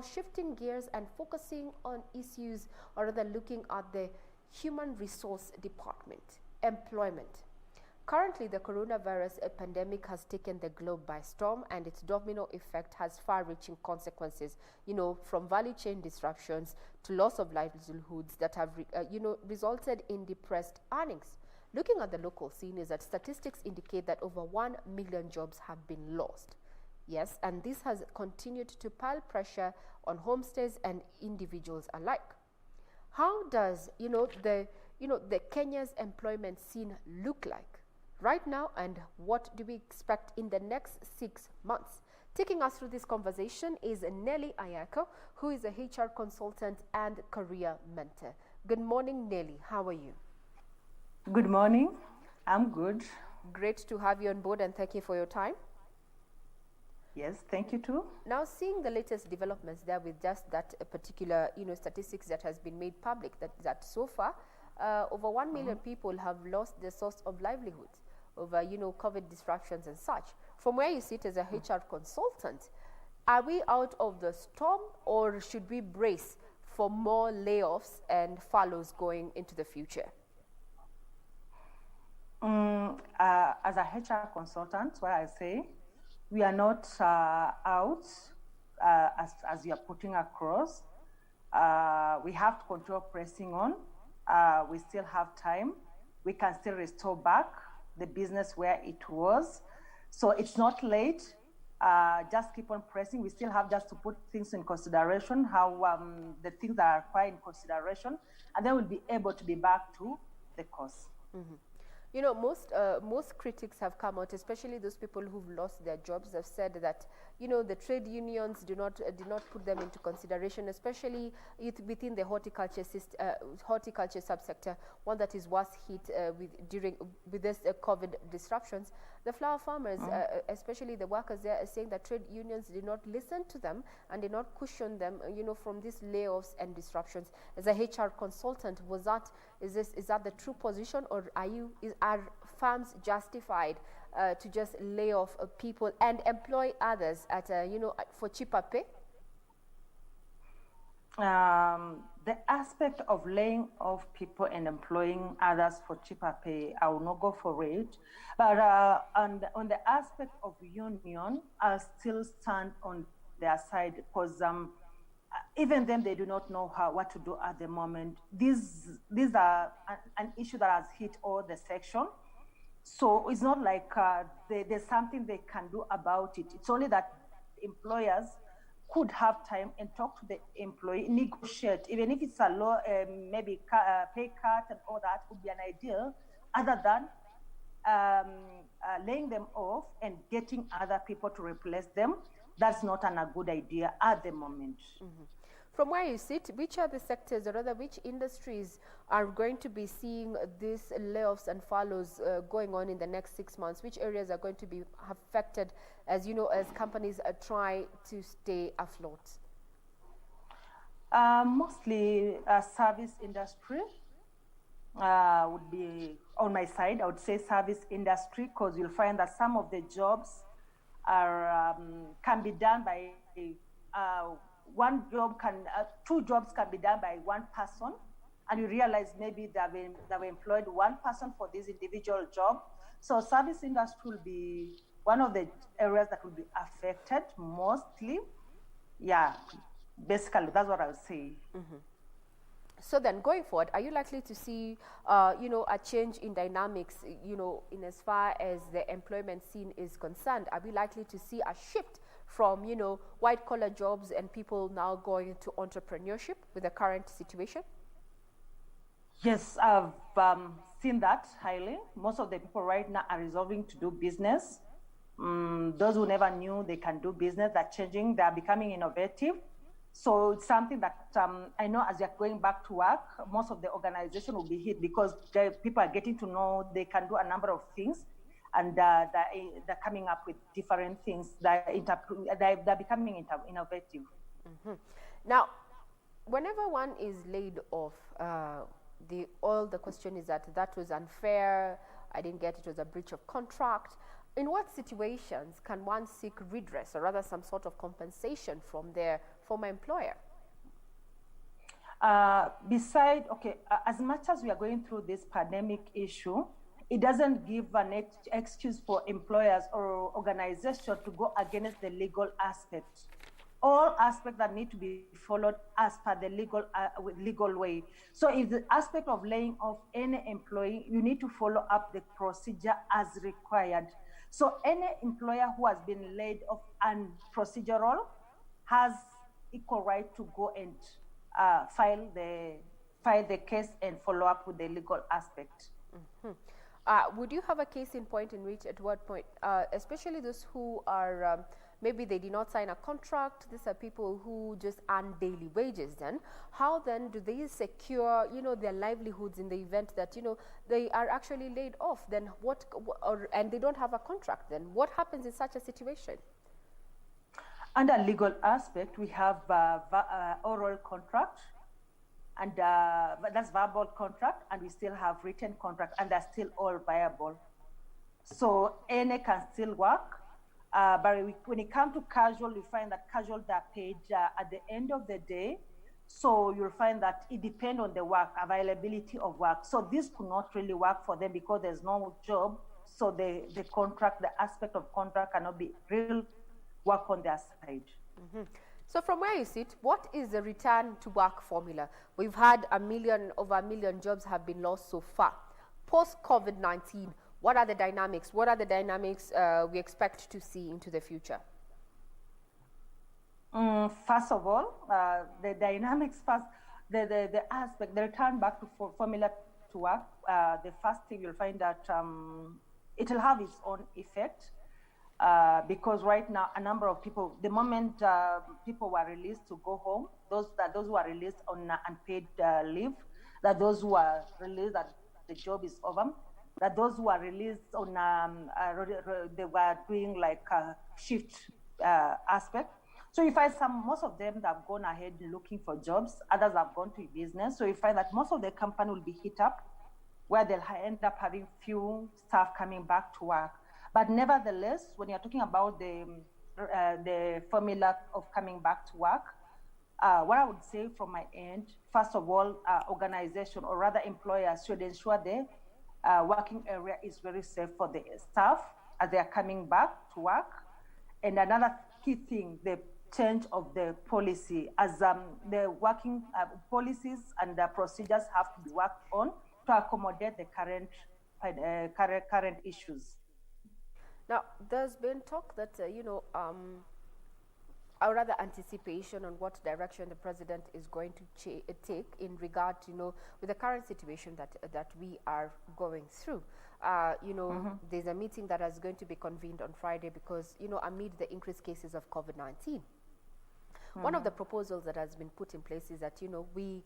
Shifting gears and focusing on issues, or rather looking at the human resource department, employment. Currently, the coronavirus pandemic has taken the globe by storm, and its domino effect has far-reaching consequences, from value chain disruptions to loss of livelihoods that have, resulted in depressed earnings. Looking at the local scene is that statistics indicate that over 1 million jobs have been lost. Yes, and this has continued to pile pressure on homestays and individuals alike. How does, the Kenya's employment scene look like right now, and what do we expect in the next 6 months? Taking us through this conversation is Nelly Ayako, who is a HR consultant and career mentor. Good morning, Nelly. How are you? Good morning. I'm good. Great to have you on board, and thank you for your time. Yes, thank you too. Now, seeing the latest developments there with just that particular, statistics that has been made public, that so far, over 1 million people have lost their source of livelihood over, COVID disruptions and such. From where you sit as a HR consultant, are we out of the storm, or should we brace for more layoffs and furloughs going into the future? As a HR consultant, what I say, we are not out as you are putting across. We have to continue pressing on. We still have time. We can still restore back the business where it was. So it's not late. Just keep on pressing. We still have just to put things in consideration, how the things that are required in consideration, and then we'll be able to be back to the course. Mm-hmm. Most critics have come out, especially those people who've lost their jobs, have said that, the trade unions did not put them into consideration, especially within the horticulture subsector, one that is worse hit with this COVID disruptions. The flower farmers, especially the workers there, are saying that trade unions did not listen to them and did not cushion them, from these layoffs and disruptions. As a HR consultant, is that the true position, or are firms justified to just lay off people and employ others at for cheaper pay? The aspect of laying off people and employing others for cheaper pay, I will not go for it. But on the aspect of union, I'll still stand on their side, because even them, they do not know what to do at the moment. These are an issue that has hit all the section. So it's not like there's something they can do about it. It's only that employers could have time and talk to the employee, negotiate, even if it's a low, maybe pay cut and all that would be an ideal, other than laying them off and getting other people to replace them. That's not a good idea at the moment. Mm-hmm. From where you sit, which are the sectors, or rather which industries are going to be seeing these layoffs and furloughs going on in the next 6 months? Which areas are going to be affected as companies try to stay afloat? Mostly service industry would be on my side. I would say service industry, because you'll find that some of the jobs can be done by two jobs can be done by one person, and you realize maybe they've employed one person for this individual job. So service industry will be one of the areas that will be affected mostly. Yeah, basically that's what I would say. Mm-hmm. So then, going forward, are you likely to see, a change in dynamics, in as far as the employment scene is concerned? Are we likely to see a shift from, white-collar jobs and people now going into entrepreneurship with the current situation? Yes, I've seen that highly. Most of the people right now are resolving to do business. Those who never knew they can do business, they're changing, they're becoming innovative. So it's something that I know as you're going back to work, most of the organization will be hit, because people are getting to know they can do a number of things, and they're coming up with different things. They're becoming innovative. Mm-hmm. Now, whenever one is laid off, all the question is that was unfair, I didn't get it, was a breach of contract. In what situations can one seek redress, or rather some sort of compensation from former employer? As much as we are going through this pandemic issue, it doesn't give an excuse for employers or organizations to go against the legal aspect. All aspects that need to be followed as per the legal way. So if the aspect of laying off any employee, you need to follow up the procedure as required. So any employer who has been laid off and procedural has equal right to go and file the case and follow up with the legal aspect. Mm-hmm. Would you have a case in point in which, at what point, especially those who are maybe they did not sign a contract, these are people who just earn daily wages, then how then do they secure, their livelihoods in the event that, they are actually laid off? Then and they don't have a contract, then what happens in such a situation? Under legal aspect, we have oral contract, and that's verbal contract, and we still have written contract, and they're still all viable. So any can still work. But when it comes to casual, you find that casual are paid at the end of the day. So you'll find that it depends on the work, availability of work. So this could not really work for them because there's no job. So the contract, the aspect of contract cannot be real work on their side. Mm-hmm. So from where you sit, what is the return to work formula? We've had over a million jobs have been lost so far. Post COVID-19, what are the dynamics? What are the dynamics we expect to see into the future? First of all, the dynamics first, the aspect, the return back to formula to work, the first thing you'll find that it will have its own effect because right now a number of people, the moment people were released to go home, those who are released on unpaid leave, that those who are released that the job is over, that those who are released on, they were doing like a shift aspect. So you find most of them that have gone ahead looking for jobs, others have gone to business. So you find that most of the company will be hit up where they'll end up having few staff coming back to work. But nevertheless, when you're talking about the formula of coming back to work, what I would say from my end, first of all, organization or rather employers should ensure the working area is very safe for the staff as they are coming back to work. And another key thing, the change of the policy as the working policies and the procedures have to be worked on to accommodate the current issues. Now, there's been talk that, or rather anticipation on what direction the president is going to take in regard to, with the current situation that we are going through. There's a meeting that is going to be convened on Friday because, amid the increased cases of COVID-19, one of the proposals that has been put in place is that,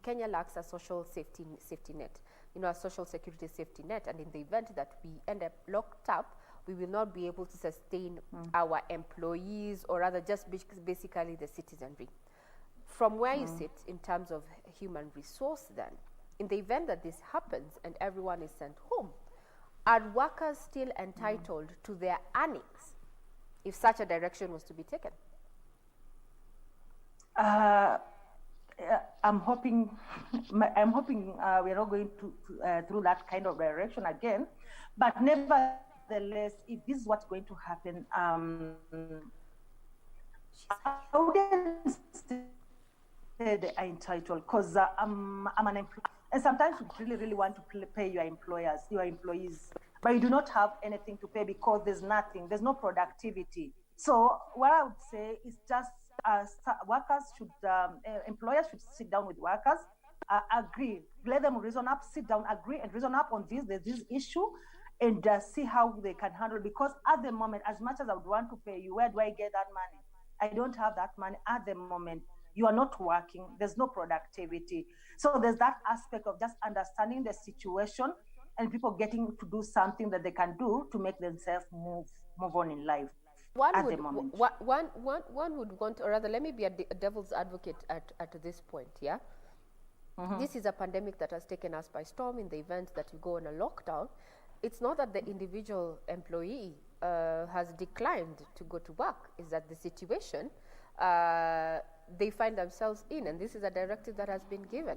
Kenya lacks a social safety net, a social security safety net. And in the event that we end up locked up, we will not be able to sustain our employees or rather just basically the citizenry. From where you sit in terms of human resource then, in the event that this happens and everyone is sent home, are workers still entitled to their earnings if such a direction was to be taken? I'm hoping we're not going to through that kind of direction again. But nevertheless, if this is what's going to happen, I wouldn't say they are entitled because I'm an employee. And sometimes you really want to pay your employees, but you do not have anything to pay because there's no productivity. So what I would say is just employers should sit down with workers, agree, let them reason up, sit down, agree and reason up on this issue and see how they can handle it. Because at the moment, as much as I would want to pay you, where do I get that money? I don't have that money at the moment. You are not working, there's no productivity. So there's that aspect of just understanding the situation and people getting to do something that they can do to make themselves move on in life. One would want, or rather, let me be a devil's advocate at this point, yeah? This is a pandemic that has taken us by storm. In the event that you go on a lockdown, it's not that the individual employee has declined to go to work, it's that the situation they find themselves in, and this is a directive that has been given.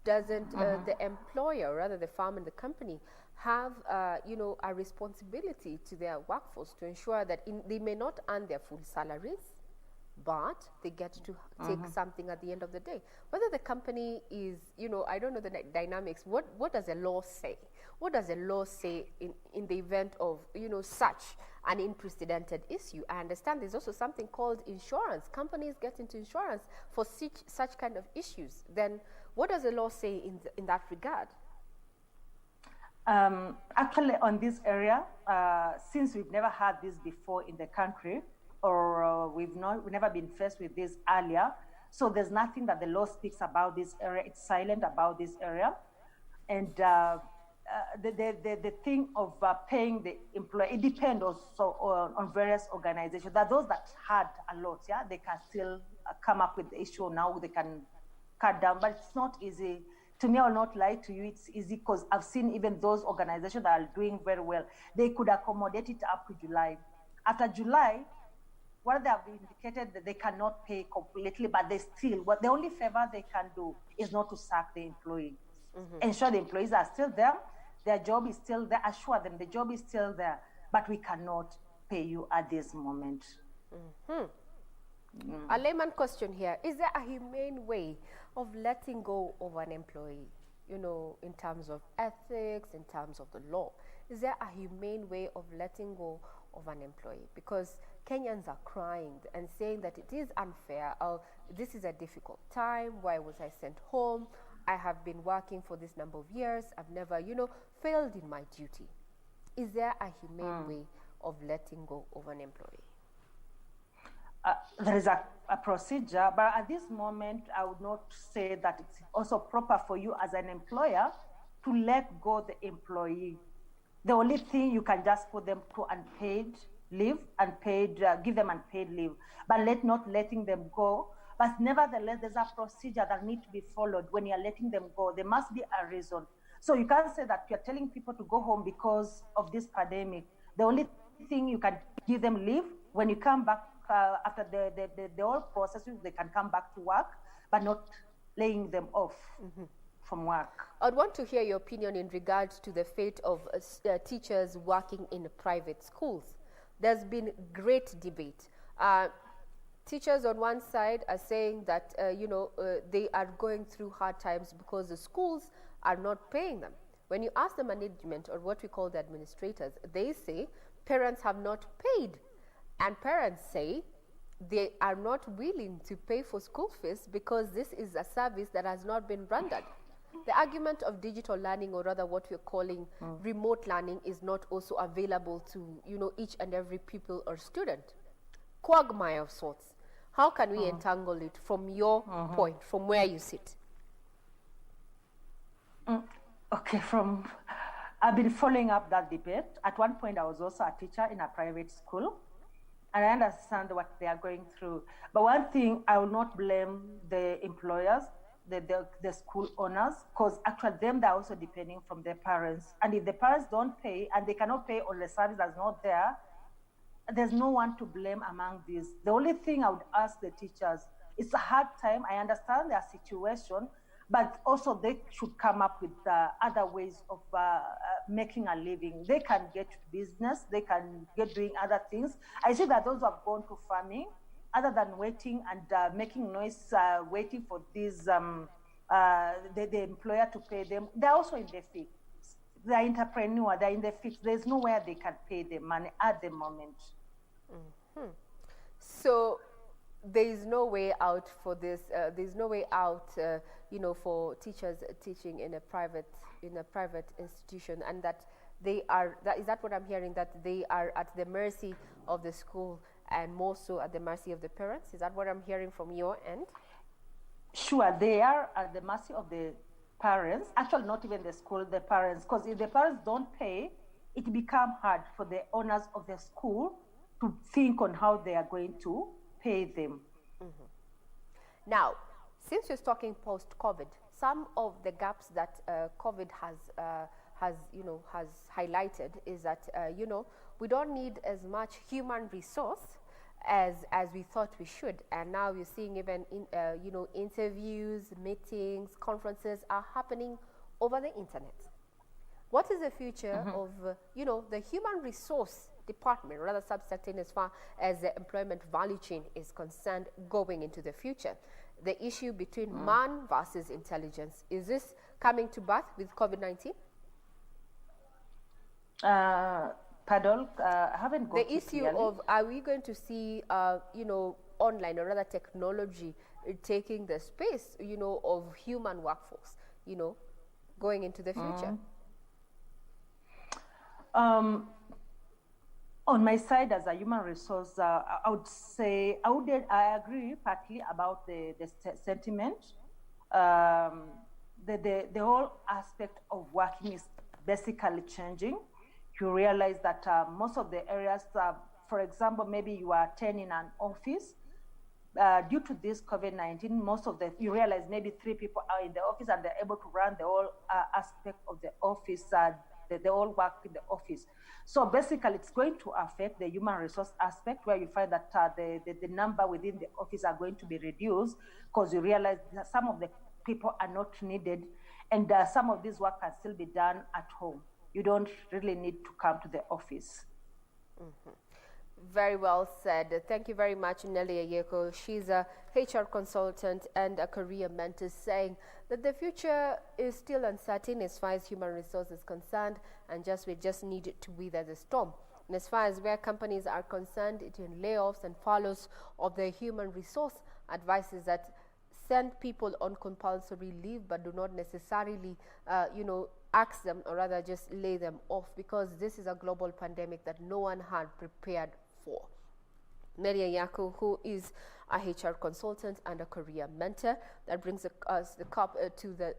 Doesn't the employer, rather the firm and the company, have a responsibility to their workforce to ensure that they may not earn their full salaries, but they get to take something at the end of the day? Whether the company is, I don't know the dynamics. What does the law say? What does the law say in the event of, such an unprecedented issue? I understand there's also something called insurance. Companies get into insurance for such kind of issues. Then what does the law say in that regard? Actually, on this area, since we've never had this before in the country, or we've never been faced with this earlier, so there's nothing that the law speaks about this area. It's silent about this area. And the thing of paying the employee, it depends also on various organizations. That those that had a lot, they can still come up with the issue now. They can cut down, but it's not easy. To me, I will not lie to you, it's easy because I've seen even those organizations that are doing very well, they could accommodate it up to July. After July, what they have indicated that they cannot pay completely, but they still, the only favor they can do is not to sack the employee. Ensure the employees are still there, their job is still there, assure them the job is still there, but we cannot pay you at this moment. A layman question here: is there a humane way of letting go of an employee? In terms of ethics, in terms of the law, is there a humane way of letting go of an employee? Because Kenyans are crying and saying that it is unfair. This is a difficult time. Why was I sent home? I have been working for this number of years. I've never, failed in my duty. Is there a humane way of letting go of an employee? There is a procedure, but at this moment, I would not say that it's also proper for you as an employer to let go the employee. The only thing, you can just put them to unpaid leave, give them unpaid leave, but not letting them go. But nevertheless, there's a procedure that needs to be followed when you're letting them go. There must be a reason. So you can't say that you're telling people to go home because of this pandemic. The only thing, you can give them leave. When you come back after the whole process, they can come back to work, but not laying them off from work. I'd want to hear your opinion in regards to the fate of teachers working in private schools. There's been great debate. Teachers on one side are saying that they are going through hard times because the schools are not paying them. When you ask the management, or what we call the administrators, they say parents have not paid. And parents say they are not willing to pay for school fees because this is a service that has not been rendered. The argument of digital learning, or rather what we're calling remote learning, is not also available to each and every pupil or student. Quagmire of sorts. How can we entangle it from your point, from where you sit? Okay, I've been following up that debate. At one point, I was also a teacher in a private school, and I understand what they are going through. But one thing, I will not blame the employers, the school owners, because actually they're also depending from their parents. And if the parents don't pay, and they cannot pay on the service that's not there, there's no one to blame among these. The only thing I would ask the teachers, it's a hard time. I understand their situation, but also they should come up with other ways of making a living. They can get business, they can get doing other things. I see that those who have gone to farming, other than waiting and making noise, waiting for this, the employer to pay them, they're also in the fix. They're entrepreneur, they're in the fix. There's nowhere they can pay the money at the moment. So there is no way out for this. There's no way out, for teachers teaching in a private institution, and that they are. Is that what I'm hearing? That they are at the mercy of the school, and more so at the mercy of the parents. Is that what I'm hearing from your end? Sure, they are at the mercy of the parents. Actually, not even the school, the parents. Because if the parents don't pay, it becomes hard for the owners of the school to think on how they are going to pay them. Now, since you're talking post-COVID, some of the gaps that COVID has highlighted is that we don't need as much human resource as we thought we should. And now we're seeing even interviews, meetings, conferences are happening over the internet. What is the future of the human resource department, rather subsecting as far as the employment value chain is concerned going into the future? The issue between man versus intelligence, is this coming to birth with COVID-19? Pardon, I haven't got the issue of, are we going to see online or rather technology taking the space of human workforce going into the future? On my side as a human resource, I would say I agree partly about the sentiment. The whole aspect of working is basically changing. You realize that most of the areas, for example, maybe you are 10 in an office. Due to this COVID-19, you realize maybe 3 people are in the office and they're able to run the whole aspect of the office, the whole work in the office. So basically, it's going to affect the human resource aspect, where you find that the number within the office are going to be reduced, because you realize that some of the people are not needed, and some of this work can still be done at home. You don't really need to come to the office. Very well said. Thank you very much, Nelly Ayeko. She's a HR consultant and a career mentor, saying that the future is still uncertain as far as human resources is concerned, and we just need to weather the storm. And as far as where companies are concerned, in layoffs and furloughs of the human resource, advises that send people on compulsory leave, but do not necessarily, ask them, or rather just lay them off, because this is a global pandemic that no one had prepared for. Maria Yako, who is a HR consultant and a career mentor, that brings us the cup to the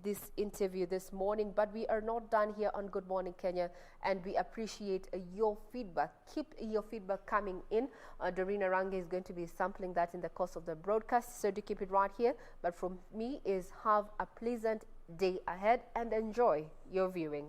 this interview this morning. But we are not done here on Good Morning Kenya, and we appreciate your feedback. Keep your feedback coming in. Doreen Arange is going to be sampling that in the course of the broadcast, so to keep it right here. But from me is have a pleasant day ahead and enjoy your viewing.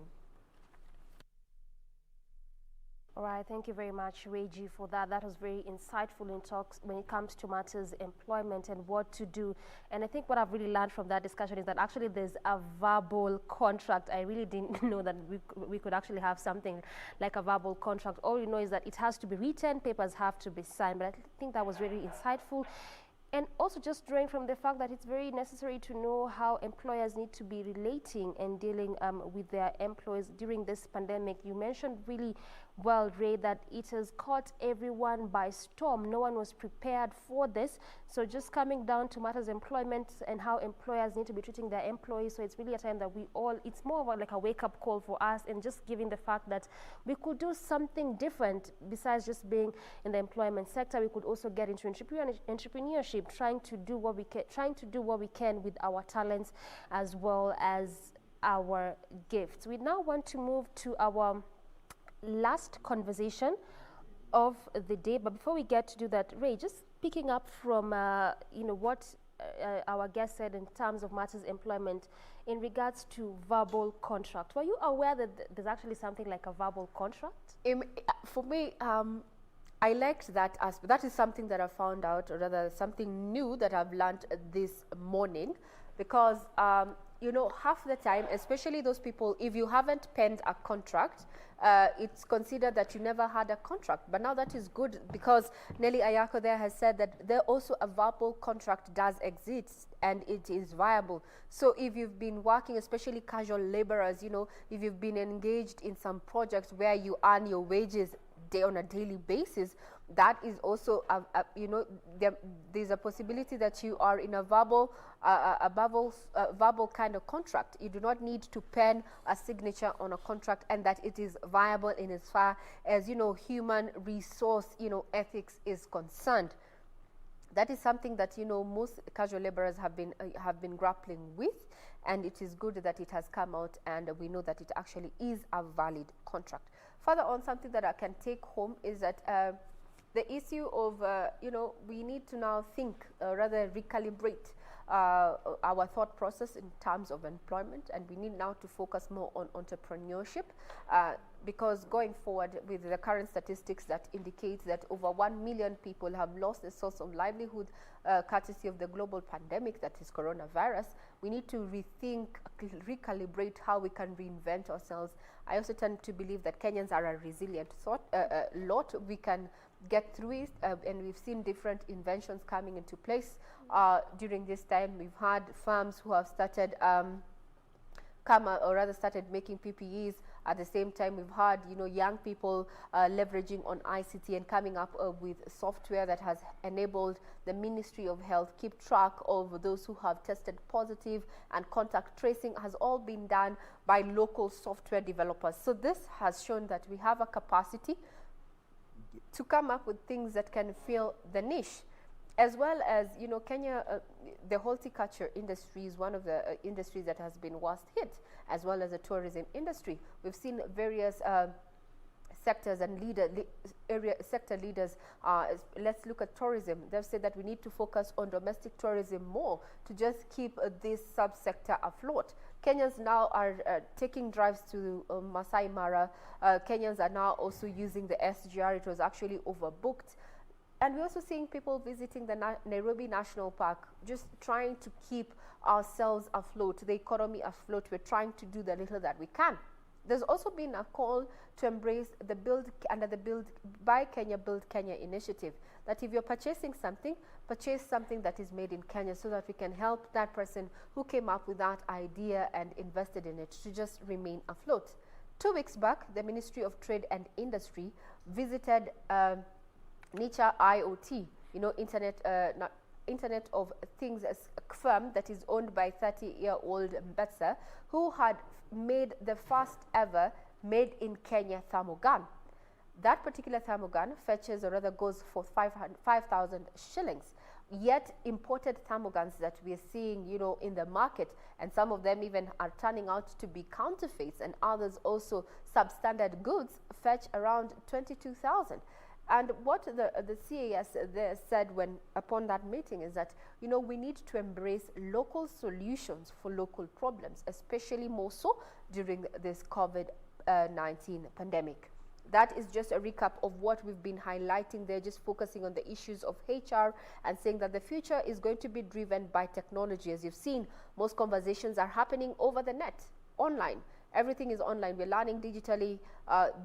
All right, thank you very much, Reggie, for that. That was very insightful in talks when it comes to matters employment and what to do. And I think what I've really learned from that discussion is that actually there's a verbal contract. I really didn't know that we could actually have something like a verbal contract. All you know is that it has to be written, papers have to be signed. But I think that was very insightful. And also just drawing from the fact that it's very necessary to know how employers need to be relating and dealing with their employees during this pandemic. You mentioned really well, Ray, that it has caught everyone by storm. No one was prepared for this. So just coming down to matters employment and how employers need to be treating their employees. So it's really a time that it's more of like a wake-up call for us, and just giving the fact that we could do something different besides just being in the employment sector. We could also get into entrepreneurship, trying to do what we can with our talents as well as our gifts. We now want to move to our last conversation of the day, but before we get to do that, Ray, just picking up from what our guest said in terms of matters employment in regards to verbal contract. Were you aware that there's actually something like a verbal contract? For me, I liked that aspect. That is something that I found out, or rather something new that I've learned this morning, because half the time, especially those people, if you haven't penned a contract, it's considered that you never had a contract. But now that is good, because Nelly Ayako there has said that there also a verbal contract does exist and it is viable. So if you've been working, especially casual laborers, if you've been engaged in some projects where you earn your wages on a daily basis, that is also there's a possibility that you are in a verbal kind of contract. You do not need to pen a signature on a contract, and that it is viable in as far as human resource ethics is concerned. That is something that most casual laborers have been grappling with, and it is good that it has come out, and we know that it actually is a valid contract. Further on, something that I can take home is that the issue of we need to now think, rather recalibrate our thought process in terms of employment, and we need now to focus more on entrepreneurship, because going forward with the current statistics that indicates that over 1 million people have lost a source of livelihood courtesy of the global pandemic that is coronavirus, we need to rethink, recalibrate how we can reinvent ourselves. I also tend to believe that Kenyans are a resilient lot. We can get through it, and we've seen different inventions coming into place during this time. We've had firms who have started started making PPEs. At the same time, we've had young people leveraging on ICT and coming up with software that has enabled the Ministry of Health keep track of those who have tested positive, and contact tracing has all been done by local software developers. So this has shown that we have a capacity to come up with things that can fill the niche. As well as, Kenya, the horticulture industry is one of the industries that has been worst hit, as well as the tourism industry. We've seen various sectors and sector leaders. Let's look at tourism. They've said that we need to focus on domestic tourism more to just keep this subsector afloat. Kenyans now are taking drives to Masai Mara. Kenyans are now also using the SGR. It was actually overbooked. And we're also seeing people visiting the Nairobi National Park, just trying to keep ourselves afloat, the economy afloat. We're trying to do the little that we can. There's also been a call to embrace the Buy Kenya, Build Kenya initiative, that if you're purchasing something, purchase something that is made in Kenya, so that we can help that person who came up with that idea and invested in it to just remain afloat. 2 weeks back, the Ministry of Trade and Industry visited Nature IoT, Internet of Things firm that is owned by 30-year-old Mbetsa, who had made the first ever made in Kenya thermogun. That particular thermogun fetches, or rather goes for 5,000 shillings. Yet imported thermoguns that we are seeing, in the market, and some of them even are turning out to be counterfeits, and others also substandard goods, fetch around 22,000. And what the CAS there said upon that meeting is that, we need to embrace local solutions for local problems, especially more so during this COVID-19 pandemic. That is just a recap of what we've been highlighting there, just focusing on the issues of HR and saying that the future is going to be driven by technology. As you've seen, most conversations are happening over the net, online. Everything is online. We're learning digitally,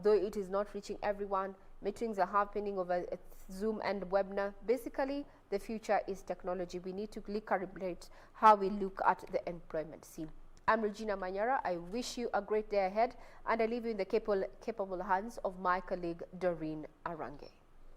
though it is not reaching everyone. Meetings are happening over Zoom and webinar. Basically, the future is technology. We need to recalibrate how we look at the employment scene. I'm Regina Manyara. I wish you a great day ahead, and I leave you in the capable hands of my colleague, Doreen Arange.